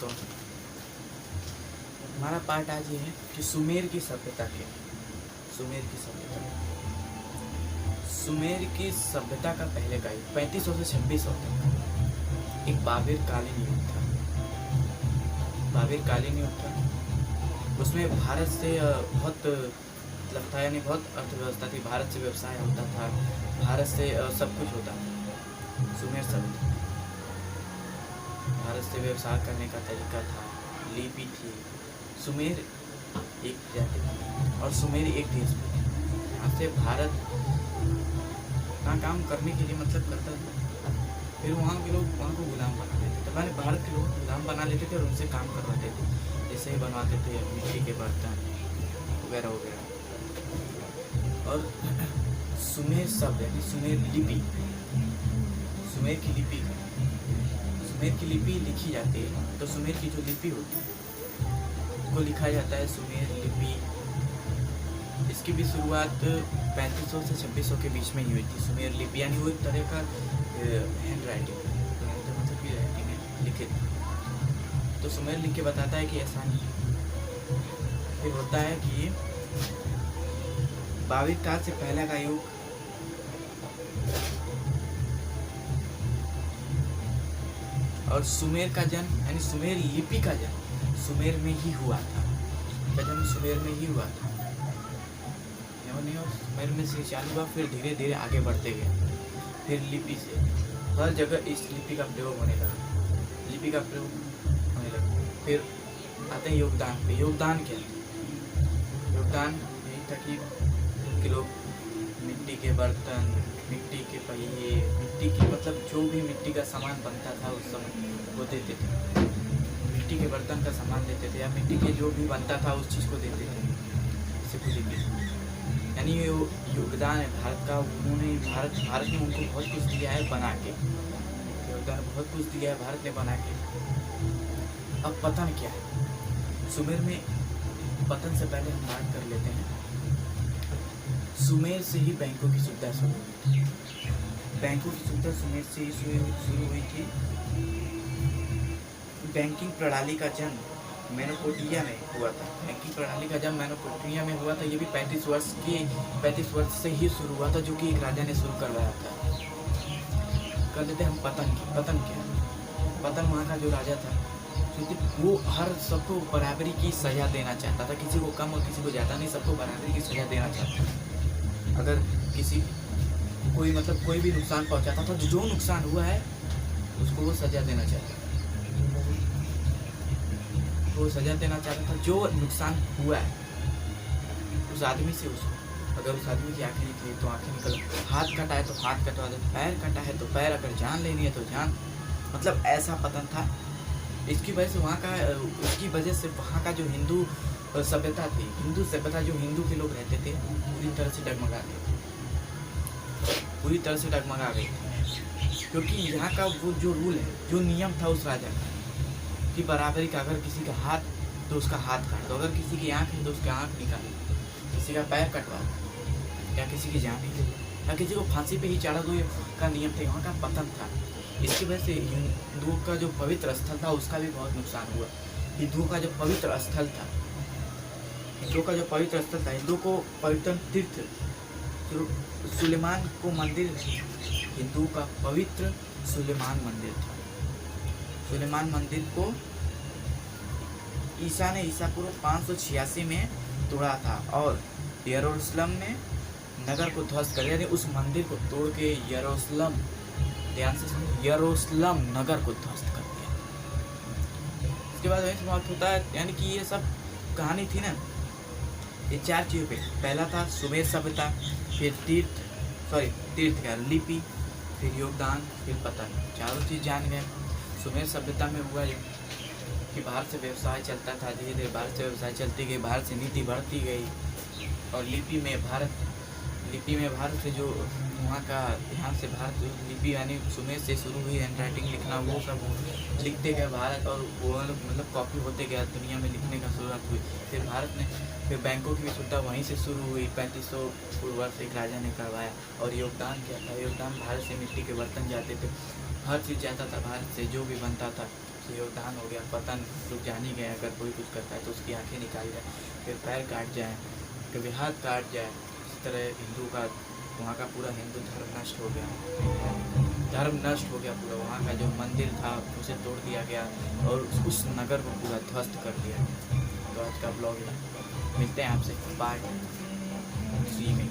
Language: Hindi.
तो हमारा पार्ट आज ये है कि सुमेर की सभ्यता क्या है। सुमेर की सभ्यता का पहले का युग 3500 से 2600 तक एक बाबिर कालीन युग था। उसमें भारत से बहुत मतलब था, यानी बहुत अर्थव्यवस्था थी। भारत से व्यवसाय होता था, भारत से सब कुछ होता था। सुमेर सभ्यता भारत से व्यवसाय करने का तरीका था, लिपि थी। सुमेर एक जाति थी और सुमेर एक देश भी था। यहाँ से भारत का काम करने के लिए मतलब करता था, फिर वहाँ के लोग वहाँ को गुलाम बना लेते थे। मैंने भारत के लोग गुलाम बना लेते थे और उनसे काम करवाते थे। जैसे ही बनवाते थे मिट्टी के बर्तन वगैरह वगैरह। और सुमेर शब्द यानी सुमेर लिपि, सुमेर की लिपि लिखी जाती है। तो सुमेर की जो लिपि होती है वो लिखा जाता है सुमेर लिपि। इसकी भी शुरुआत 3500 से 2600 के बीच में ही हुई थी। सुमेर लिपि यानी वो एक तरह का हैंड राइटिंग मतलब कि राइटिंग है, लिखित। तो सुमेर लिख के बताता है कि ऐसा नहीं है। फिर होता है कि बाबिर काल से पहले का युग और सुमेर का जन्म यानी सुमेर लिपि का जन्म सुमेर में ही हुआ था। सुमेर में ही हुआ था। सुमेर में से चालू हुआ, फिर धीरे धीरे आगे बढ़ते गए। फिर लिपि से हर जगह इस लिपि का प्रयोग होने लगा। फिर आते हैं योगदान पे। योगदान क्या है? योगदान यही था कि लोग मिट्टी के बर्तन, मिट्टी के पहिए, मिट्टी की मतलब जो भी मिट्टी का सामान बनता था उस समय वो देते थे। मिट्टी के बर्तन का सामान देते थे या मिट्टी के जो भी बनता था उस चीज़ को देते थे। यानी ये योगदान है भारत का। उन्होंने भारत ने उनको बहुत कुछ दिया है बना के। योगदान बहुत कुछ दिया है भारत ने बना के। अब पतन क्या है? सुमेर में पतन से पहले हम बात कर लेते हैं। सुमेर से ही बैंकों की सुविधा शुरू हुई थी। बैंकों की सुविधा सुमेर से ही शुरू हुई थी। बैंकिंग प्रणाली का जन्म मेसोपोटामिया में हुआ था। बैंकिंग प्रणाली का जन्म मेसोपोटामिया में हुआ था। ये भी 35 वर्ष से ही शुरू हुआ था, जो कि एक राजा ने शुरू करवाया था। कर देते हम पतन क्या? पतन वहाँ का जो राजा था, क्योंकि वो हर सबको बराबरी की सजा देना चाहता था। किसी को कम और किसी को ज़्यादा नहीं, सबको बराबरी की सजा देना चाहता था। अगर कोई भी नुकसान पहुँचाता था, जो नुकसान हुआ है उसको वो सजा देना चाहता था। जो नुकसान हुआ है उस आदमी से उसको, अगर उस आदमी की आँखें निकली तो आँखें निकल, हाथ कटा है तो हाथ कटवा दे, पैर कटा है तो पैर, अगर जान लेनी है तो जान। मतलब ऐसा पतन था। इसकी वजह से वहाँ का जो हिंदू सभ्यता थी, जो हिंदू के लोग रहते थे, पूरी तरह से डगमगा गई। क्योंकि यहाँ का वो जो रूल है, जो नियम था उस राजा का कि बराबरी का, अगर किसी का हाथ तो उसका हाथ काट दो, अगर किसी की आँख है तो उसकी आँख निकाल दो, किसी का पैर कटवा दो, या किसी की जान ही ले लो, या किसी को फांसी पे ही चढ़ा दो का नियम था। यहाँ का पतन था। इसकी वजह से हिंदुओं का जो पवित्र स्थल था उसका भी बहुत नुकसान हुआ। हिंदुओं का जो पवित्र स्थल था, हिंदुओं को पवित्र तीर्थ जो सुलेमान को मंदिर, हिंदुओं का पवित्र सुलेमान मंदिर था। सुलेमान मंदिर को ईसा ने ईसा पूर्व 586 में तोड़ा था और यरूशलेम ने नगर को ध्वस्त कर दिया। यानी उस मंदिर को तोड़ के यरूशलेम, ध्यान से सुनो, यरूशलेम नगर को ध्वस्त कर दिया। इसके बाद वही समाप्त होता है। यानी कि ये सब कहानी थी ना, ये 4 चीज़ों पे। पहला था सुमेर सभ्यता, फिर लिपि, फिर योगदान, फिर पतन। चारों चीज़ जान गए। सुमेर सभ्यता में हुआ कि भारत से व्यवसाय चलता था। धीरे धीरे भारत से व्यवसाय चलती गई, भारत से नीति बढ़ती गई। और लिपि में भारत से जो वहाँ का ध्यान से भारत लिपि यानी सुमेर से शुरू हुई हैंड राइटिंग लिखना, वो सब लिखते गए भारत, और वो मतलब कॉपी होते गया, दुनिया में लिखने का शुरुआत हुई। फिर बैंकों की भी सुविधा वहीं से शुरू हुई। 3500 पूर्व वर्ष एक राजा ने करवाया। और योगदान क्या था? योगदान भारत से मिट्टी के बर्तन जाते थे, हर चीज़ जाता था भारत से, जो भी बनता था से योगदान हो गया, पतन, लोग जान ही गए, अगर कोई कुछ करता है तो उसकी आंखें निकाल जाए, फिर पैर काट जाए, कभी हाथ काट जाए, इस तरह हिंदू का, वहाँ का पूरा हिंदू धर्म नष्ट हो गया, धर्म नष्ट हो गया पूरा। वहाँ का जो मंदिर था उसे तोड़ दिया गया और उस नगर को पूरा ध्वस्त कर दिया। तो आज का ब्लॉग है, मिलते हैं आपसे पार्ट 3 में।